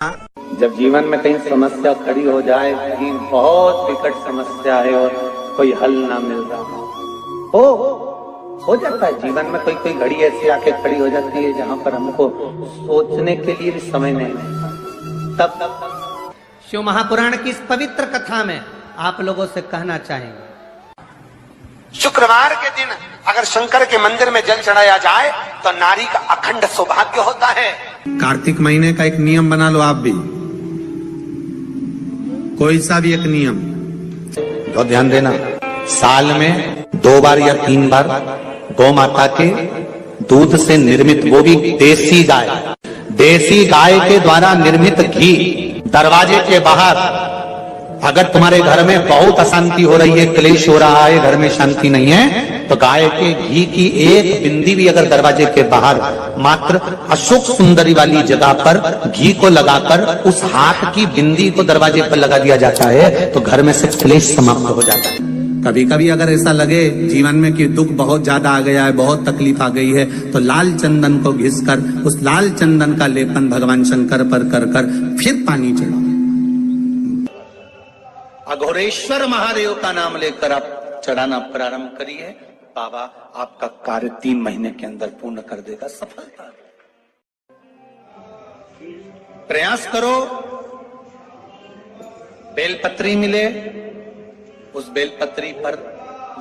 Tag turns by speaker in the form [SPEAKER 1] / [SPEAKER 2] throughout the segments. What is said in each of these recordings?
[SPEAKER 1] जब जीवन में कहीं समस्या खड़ी हो जाए, कहीं बहुत विकट समस्या है और कोई हल ना मिल रहा हो जाता है जीवन में कोई घड़ी ऐसी आके खड़ी हो जाती है जहां पर हमको सोचने के लिए भी समय नहीं मिलता। तब
[SPEAKER 2] शिव महापुराण की इस पवित्र कथा में आप लोगों से कहना चाहेंगे,
[SPEAKER 3] शुक्रवार के दिन अगर शंकर के मंदिर में जल चढ़ाया जाए तो नारी का अखंड सौभाग्य होता है।
[SPEAKER 4] कार्तिक महीने का एक नियम बना लो, आप भी कोई सा भी एक नियम,
[SPEAKER 5] तो ध्यान देना, साल में 2 बार या 3 बार गौ माता के दूध से निर्मित, वो भी देसी गाय के द्वारा निर्मित घी दरवाजे के बाहर, अगर तुम्हारे घर में बहुत अशांति हो रही है, क्लेश हो रहा है, घर में शांति नहीं है, तो गाय के घी की एक बिंदी भी अगर दरवाजे के बाहर मात्र अशोक सुंदरी वाली जगह पर घी को लगाकर उस हाथ की बिंदी को दरवाजे पर लगा दिया जाता है तो घर में से क्लेश समाप्त हो जाता है।
[SPEAKER 4] कभी कभी अगर ऐसा लगे जीवन में कि दुख बहुत ज्यादा आ गया है, बहुत तकलीफ आ गई है, तो लाल चंदन को घिसकर उस लाल चंदन का लेपन भगवान शंकर पर कर फिर पानी चढ़ाओ।
[SPEAKER 1] अघोरेश्वर महादेव का नाम लेकर आप चढ़ाना प्रारंभ करिए, बाबा आपका कार्य 3 महीने के अंदर पूर्ण कर देगा सफलता। प्रयास करो, बेलपत्री मिले, उस बेलपत्री पर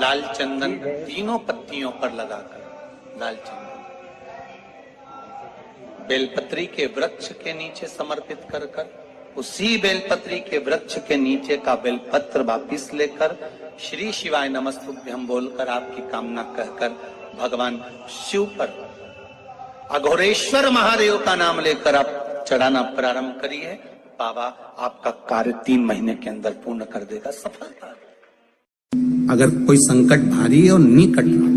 [SPEAKER 1] लाल चंदन 3 पत्तियों पर लगाकर लाल चंदन बेलपत्री के वृक्ष के नीचे समर्पित कर उसी बेलपत्री के वृक्ष के नीचे का बेलपत्र वापिस लेकर श्री शिवाय नमस्तुभ्यं बोलकर आपकी कामना कहकर भगवान शिव पर अघोरेश्वर महादेव का नाम लेकर आप चढ़ाना प्रारंभ करिए, बाबा आपका कार्य 3 महीने के अंदर पूर्ण कर देगा सफलता।
[SPEAKER 4] अगर कोई संकट भारी है और नहीं कट रहा,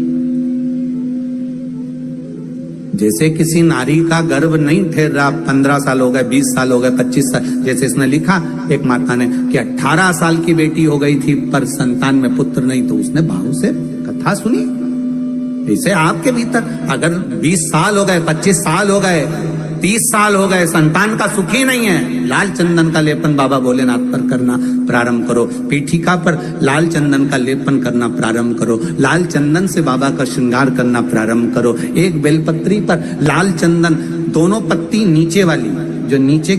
[SPEAKER 4] जैसे किसी नारी का गर्भ नहीं ठहर रहा, 15 साल हो गए, 20 साल हो गए, 25 साल, जैसे इसने लिखा एक माता ने कि 18 साल की बेटी हो गई थी पर संतान में पुत्र नहीं, तो उसने भाव से कथा सुनी। ऐसे आपके भीतर अगर 20 साल हो गए, 25 साल हो गए, 30 साल हो गए, संतान का सुख ही नहीं है, लाल चंदन का लेपन बाबा भोलेनाथ पर करना प्रारंभ करो, पीठिका पर लाल चंदन का लेपन करना प्रारंभ करो, लाल चंदन से बाबा का श्रृंगार करना प्रारंभ करो। एक बेलपत्री पर लाल चंदन, दोनों पत्ती नीचे वाली, जो नीचे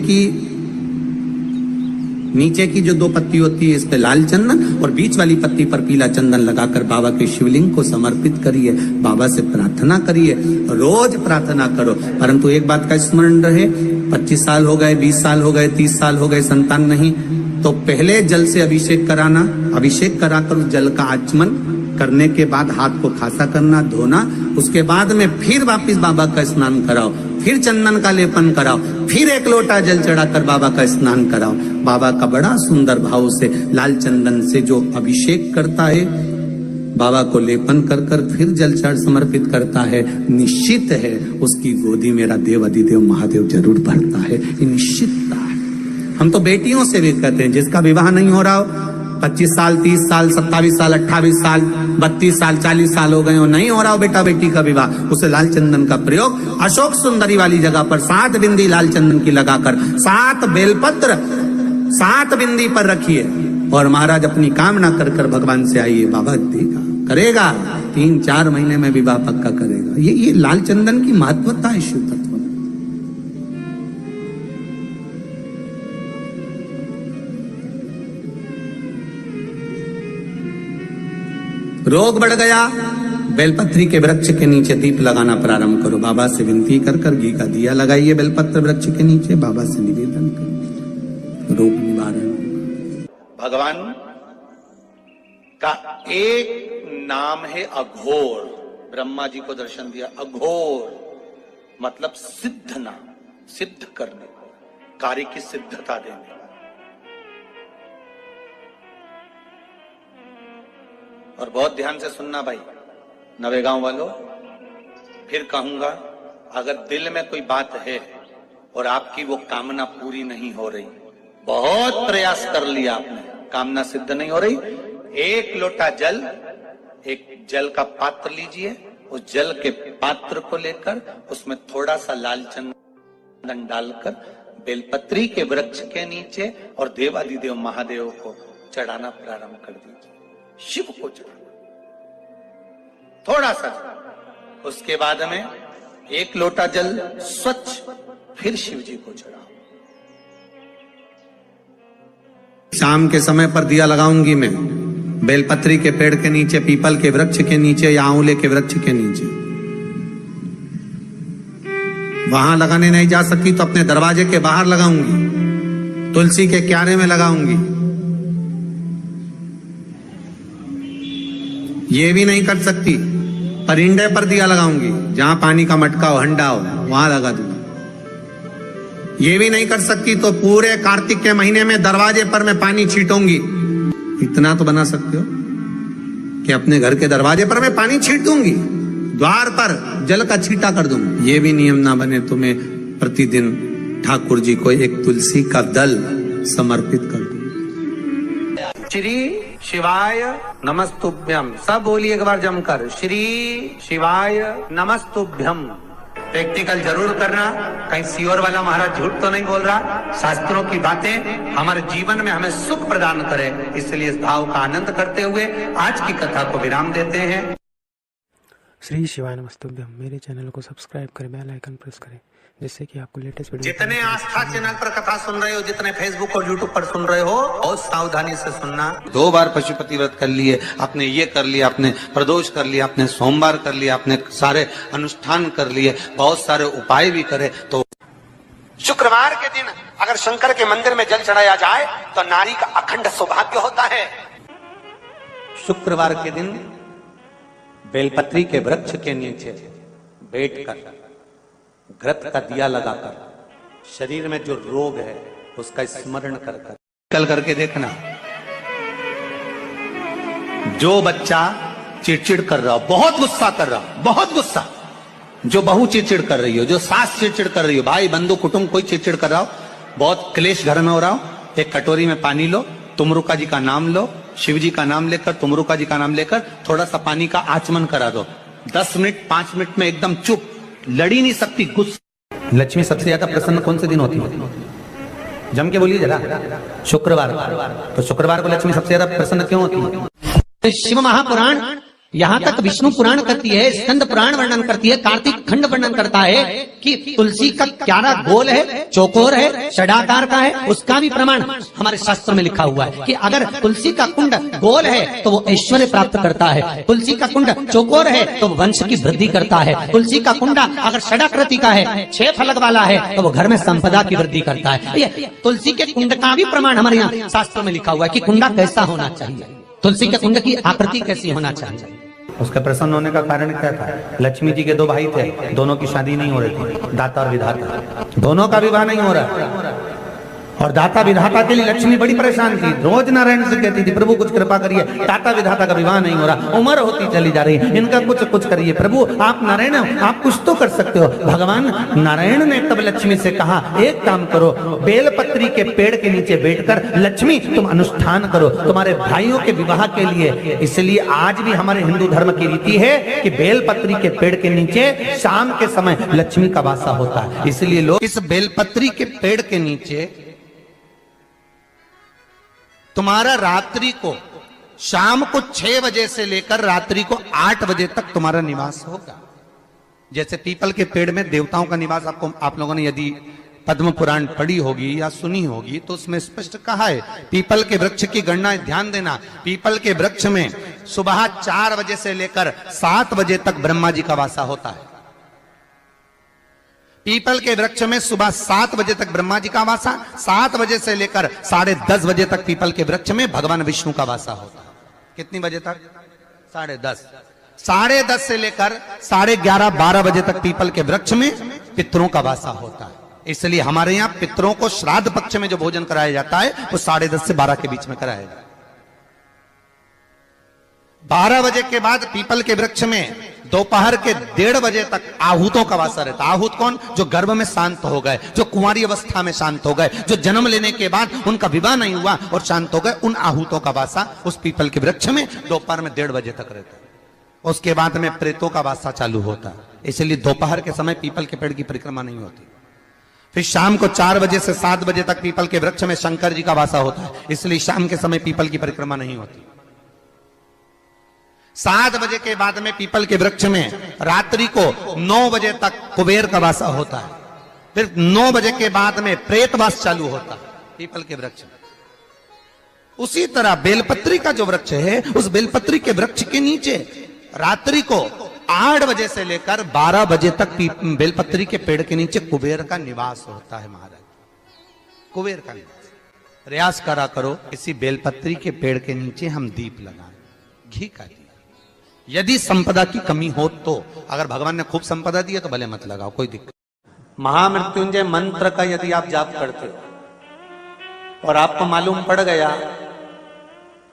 [SPEAKER 4] की जो 2 पत्ती होती है, इस पे लाल चंदन और बीच वाली पत्ती पर पीला चंदन लगाकर बाबा के शिवलिंग को समर्पित करिए, बाबा से प्रार्थना करिए, रोज प्रार्थना करो। परंतु एक बात का स्मरण रहे, 25 साल हो गए, 20 साल हो गए, 30 साल हो गए, संतान नहीं, तो पहले जल से अभिषेक कराना, अभिषेक कराकर उस जल का आचमन करने के बाद हाथ को खासा करना, धोना, उसके बाद में फिर वापिस बाबा का स्नान कराओ, फिर चंदन का लेपन कराओ, फिर 1 लोटा जल चढ़ाकर बाबा का स्नान कराओ। बाबा का बड़ा सुंदर भाव से लाल चंदन से जो अभिषेक करता है, बाबा को लेपन कर फिर जल चढ़ समर्पित करता है, निश्चित है उसकी गोदी मेरा देव अधिदेव महादेव जरूर भरता है, ये निश्चितता है। हम तो बेटियों से भी कहते हैं, जिसका विवाह नहीं हो रहा हो, 25 साल, 30 साल, 27 साल, 28 साल, 32 साल, 40 साल हो गए हो, नहीं हो रहा हो बेटा बेटी का विवाह, उसे लाल चंदन का प्रयोग अशोक सुंदरी वाली जगह पर 7 बिंदी लाल चंदन की लगाकर 7 बेलपत्र 7 बिंदी पर रखिए और महाराज अपनी कामना कर भगवान से आइए, बाबा देगा, करेगा, 3-4 महीने में विवाह पक्का करेगा। ये लाल चंदन की महत्वता है शिव तत्व। रोग बढ़ गया, बेलपत्री के वृक्ष के नीचे दीप लगाना प्रारंभ करो, बाबा से विनती कर घी का दिया लगाइए बेलपत्र वृक्ष के नीचे, बाबा से निवेदन करो, रोग निवारण।
[SPEAKER 1] भगवान का एक नाम है अघोर, ब्रह्मा जी को दर्शन दिया, अघोर मतलब सिद्ध नाम, सिद्ध करने को, कार्य की सिद्धता देने। और बहुत ध्यान से सुनना भाई, नवेगांव वालों, फिर कहूंगा, अगर दिल में कोई बात है और आपकी वो कामना पूरी नहीं हो रही, बहुत प्रयास कर लिया आपने, कामना सिद्ध नहीं हो रही, 1 लोटा जल, एक जल का पात्र लीजिए, उस जल के पात्र को लेकर उसमें थोड़ा सा लाल चंदन डालकर बेलपत्री के वृक्ष के नीचे और देवादिदेव महादेव को चढ़ाना प्रारंभ कर दीजिए। शिव को चढ़ाना थोड़ा सा, उसके बाद में 1 लोटा जल स्वच्छ फिर शिव जी को चढ़ाओ।
[SPEAKER 4] शाम के समय पर दिया लगाऊंगी मैं बेलपत्री के पेड़ के नीचे, पीपल के वृक्ष के नीचे या आंवले के वृक्ष के नीचे। वहां लगाने नहीं जा सकती तो अपने दरवाजे के बाहर लगाऊंगी, तुलसी के क्यारे में लगाऊंगी। ये भी नहीं कर सकती, परिंदे पर दिया लगाऊंगी, जहां पानी का मटका हो, हंडा हो, वहां लगा दूंगी। ये भी नहीं कर सकती तो पूरे कार्तिक के महीने में दरवाजे पर मैं पानी छीटूंगी। इतना तो बना सकते हो कि अपने घर के दरवाजे पर मैं पानी छीट दूंगी, द्वार पर जल का छींटा कर दूंगी। ये भी नियम ना बने तो मैं प्रतिदिन ठाकुर जी को एक तुलसी का दल समर्पित कर दूं।
[SPEAKER 1] श्री शिवाय नमस्तुभ्यम, सब बोलिए एक बार जमकर, श्री शिवाय नमस्तुभ्यम। प्रैक्टिकल जरूर करना, कहीं सियोर वाला महाराज झूठ तो नहीं बोल रहा। शास्त्रों की बातें हमारे जीवन में हमें सुख प्रदान करे, इसलिए इस भाव का आनंद करते हुए आज की कथा को विराम देते हैं।
[SPEAKER 6] श्री शिवाय नमस्तुभ्यम। मेरे चैनल को सब्सक्राइब करें, बेल आइकन प्रेस करें, जिससे कि आपको लेटेस्ट वीडियो।
[SPEAKER 1] जितने आस्था चैनल पर कथा सुन रहे हो, जितने फेसबुक और यूट्यूब पर सुन रहे हो, बहुत सावधानी से सुनना।
[SPEAKER 5] 2 बार पशुपति व्रत कर लिए, आपने ये कर लिया, आपने प्रदोष कर लिया, आपने सोमवार कर लिया, आपने सारे अनुष्ठान कर लिए, बहुत सारे उपाय भी करे। तो
[SPEAKER 3] शुक्रवार के दिन अगर शंकर के मंदिर में जल चढ़ाया जाए तो नारी का अखंड सौभाग्य होता है।
[SPEAKER 1] शुक्रवार के दिन बेलपत्री के वृक्ष के नीचे बैठकर घृत का दिया लगाकर शरीर में जो रोग है उसका स्मरण कर कल करके देखना। जो बच्चा चिड़चिड़ कर रहा हो, बहुत गुस्सा कर रहा हो, बहुत गुस्सा, जो बहू चिड़चिड़ कर रही हो, जो सास चिड़चिड़ कर रही हो, भाई बंधु कुटुंब कोई चिड़चिड़ कर रहा हो, बहुत क्लेश घर में हो रहा हो, एक कटोरी में पानी लो, तुमरुका जी का नाम लो, शिव जी का नाम लेकर, तुमरुका जी का नाम लेकर थोड़ा सा पानी का आचमन करा दो। 10 मिनट 5 मिनट में एकदम चुप, लड़ी नहीं सकती, गुस्सा।
[SPEAKER 4] लक्ष्मी सबसे ज्यादा प्रसन्न कौन से दिन होती है? जम के बोलिए जरा। शुक्रवार। तो शुक्रवार को लक्ष्मी सबसे ज्यादा प्रसन्न क्यों होती है?
[SPEAKER 2] शिव महापुराण यहाँ तक विष्णु पुराण करती है, स्कंद पुराण वर्णन करती है, कार्तिक खंड वर्णन करता है कि तुलसी का क्यारा गोल है, चौकोर है, षडाकार का है। उसका भी प्रमाण हमारे शास्त्र में लिखा हुआ है कि अगर तुलसी का कुंड गोल है तो वो ऐश्वर्य प्राप्त करता है, तुलसी का कुंड चौकोर है तो वो वंश की वृद्धि करता है, तुलसी का कुंडा अगर षडाकृति का है, 6 फलक वाला है तो वो घर में संपदा की वृद्धि करता है। ये तुलसी के कुंड का भी प्रमाण हमारे यहाँ शास्त्र में लिखा हुआ है कि कुंडा कैसा होना चाहिए, तुलसी के कुंड की आकृति कैसी होना चाहिए।
[SPEAKER 4] उसका प्रसन्न होने का कारण क्या था? लक्ष्मी जी के 2 भाई थे, दोनों की शादी नहीं हो रही थी, दाता और विधाता, दोनों का विवाह नहीं हो रहा। और दाता विधाता के लिए लक्ष्मी बड़ी परेशान थी, रोज नारायण से कहती थी प्रभु कुछ कृपा करिए, दाता विधाता का विवाह नहीं हो रहा, उम्र होती चली जा रही है, इनका कुछ करिए प्रभु, आप नारायण हो, आप कुछ तो कर सकते हो। भगवान नारायण ने तब लक्ष्मी से कहा एक काम करो, बेलपत्री के पेड़ के नीचे बैठकर लक्ष्मी तुम अनुष्ठान करो तुम्हारे भाइयों के विवाह के लिए। इसलिए आज भी हमारे हिंदू धर्म की रीति है कि बेलपत्री के पेड़ के नीचे शाम के समय लक्ष्मी का वासा होता है। इसलिए लोग
[SPEAKER 1] इस बेलपत्री के पेड़ के नीचे तुम्हारा रात्रि को, शाम को 6 बजे से लेकर रात्रि को 8 बजे तक तुम्हारा निवास होगा। जैसे पीपल के पेड़ में देवताओं का निवास, आपको आप लोगों ने यदि पद्म पुराण पढ़ी होगी या सुनी होगी तो उसमें स्पष्ट कहा है। पीपल के वृक्ष की गणना ध्यान देना, पीपल के वृक्ष में सुबह 4 बजे से लेकर 7 बजे तक ब्रह्मा जी का वासा होता है। पीपल के वृक्ष में सुबह 7 बजे तक ब्रह्मा जी का वासा, 7 बजे से लेकर 10:30 बजे तक पीपल के वृक्ष में भगवान विष्णु का वासा होता है। कितनी बजे तक? 10:30। 10:30 से लेकर 11:30 12 बजे तक पीपल के वृक्ष में पितरों का वासा होता है। इसलिए हमारे यहाँ पितरों को श्राद्ध पक्ष में जो भोजन कराया जाता है वो 10:30 से 12 के बीच में कराया जाता है। 12 बजे के बाद पीपल के वृक्ष में दोपहर के 1:30 बजे तक आहूतों का वासा रहता है। आहूत कौन? जो गर्भ में शांत हो गए, जो कुंवारी अवस्था में शांत हो गए, जो जन्म लेने के बाद उनका विवाह नहीं हुआ और शांत हो गए, उन आहूतों का वासा उस पीपल के वृक्ष में दोपहर में 1:30 बजे तक रहता है। उसके बाद में प्रेतों का वासा चालू होता है। इसलिए दोपहर के समय पीपल के पेड़ की परिक्रमा नहीं होती।
[SPEAKER 5] फिर शाम को 4 बजे से 7 बजे तक पीपल के वृक्ष में शंकर जी का वासा होता है, इसलिए शाम के समय पीपल की परिक्रमा नहीं होती। 7 बजे के बाद में पीपल के वृक्ष में रात्रि को 9 बजे तक कुबेर का वासा होता है। फिर 9 बजे के बाद में प्रेतवास चालू होता है पीपल के वृक्ष में। उसी तरह बेलपत्री का जो वृक्ष है, उस बेलपत्री के वृक्ष के नीचे रात्रि को 8 बजे से लेकर 12 बजे तक बेलपत्री के पेड़ के नीचे कुबेर का निवास होता है। महाराज, कुबेर का निवास। प्रयास करा करो इसी बेलपत्री के पेड़ के नीचे हम दीप लगाएं, घी का दिया। यदि संपदा की कमी हो तो, अगर भगवान ने खूब संपदा दी है तो भले मत लगाओ, कोई दिक्कत।
[SPEAKER 1] महामृत्युंजय मंत्र का यदि आप जाप करते हो और आपको मालूम पड़ गया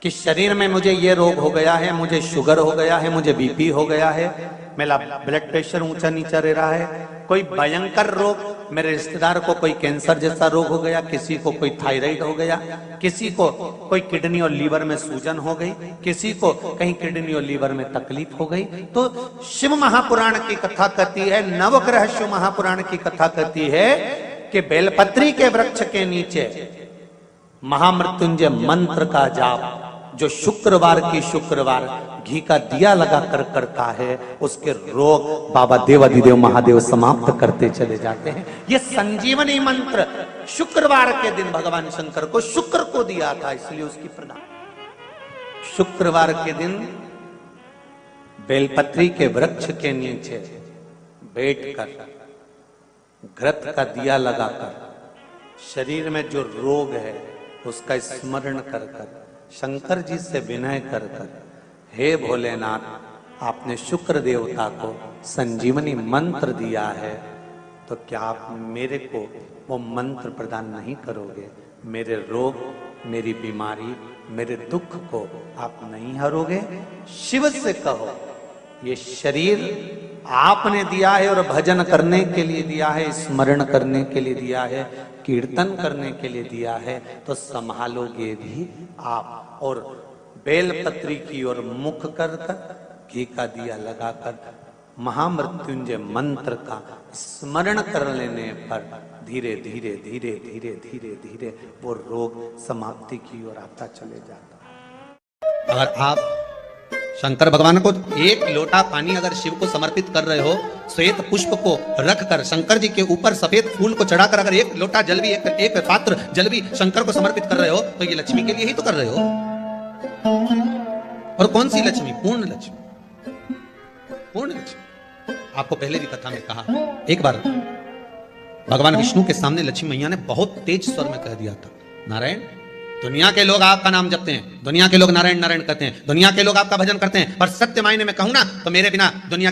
[SPEAKER 1] कि शरीर में मुझे ये रोग हो गया है, मुझे शुगर हो गया है, मुझे बीपी हो गया है, मेरा ब्लड प्रेशर ऊंचा नीचा रह रहा है, कोई भयंकर रोग, मेरे रिश्तेदार को कोई कैंसर जैसा रोग हो गया, किसी को कोई थायराइड हो गया, किसी को कोई किडनी और लीवर में सूजन हो गई, किसी को कहीं किडनी और लीवर में तकलीफ हो गई, तो शिव महापुराण की कथा कहती है, नवग्रह शिव महापुराण की कथा कहती है कि बेलपत्री के वृक्ष के नीचे महामृत्युंजय मंत्र का जाप जो शुक्रवार की शुक्रवार घी का दिया लगा कर करता है, उसके रोग बाबा देवाधिदेव महादेव समाप्त करते चले जाते हैं। ये संजीवनी मंत्र शुक्रवार के दिन भगवान शंकर को शुक्र को दिया था, इसलिए उसकी प्रदान। शुक्रवार के दिन बेलपत्री के वृक्ष के नीचे बैठकर घृत का दिया लगाकर शरीर में जो रोग है उसका स्मरण कर कर शंकर जी से विनय कर कर, हे भोलेनाथ, आपने शुक्र देवता को संजीवनी मंत्र दिया है, तो क्या आप मेरे को वो मंत्र प्रदान नहीं करोगे? मेरे रोग, मेरी बीमारी, मेरे दुख को आप नहीं हरोगे? शिव से कहो, ये शरीर आपने दिया है और भजन करने के लिए दिया है, स्मरण करने के लिए दिया है, कीर्तन करने के लिए दिया है, तो संभालोगे भी आप। और बेलपत्री की ओर मुख कर कर घी का दिया लगाकर महामृत्युंजय मंत्र का स्मरण कर लेने पर धीरे धीरे धीरे धीरे धीरे धीरे वो रोग समाप्ति की ओर आता चले जाता।
[SPEAKER 5] अगर आप शंकर भगवान को एक लोटा पानी अगर शिव को समर्पित कर रहे हो, श्वेत पुष्प को रखकर शंकर जी के ऊपर सफेद फूल को चढ़ाकर अगर एक लोटा जल भी, एक पात्र जल भी शंकर को समर्पित कर रहे हो, तो ये लक्ष्मी के लिए ही तो कर रहे हो। और कौन सी लक्ष्मी? पूर्ण लक्ष्मी, पूर्ण लक्ष्मी। आपको पहले भी कथा में कहा, एक बार भगवान विष्णु के सामने लक्ष्मी मैया ने बहुत तेज स्वर में कह दिया था, नारायण, दुनिया के लोग आपका नाम जपते हैं, दुनिया के लोग नारायण नारायण कहते हैं, दुनिया के लोग आपका भजन करते हैं, पर सत्य मायने में कहूं ना तो मेरे बिना दुनिया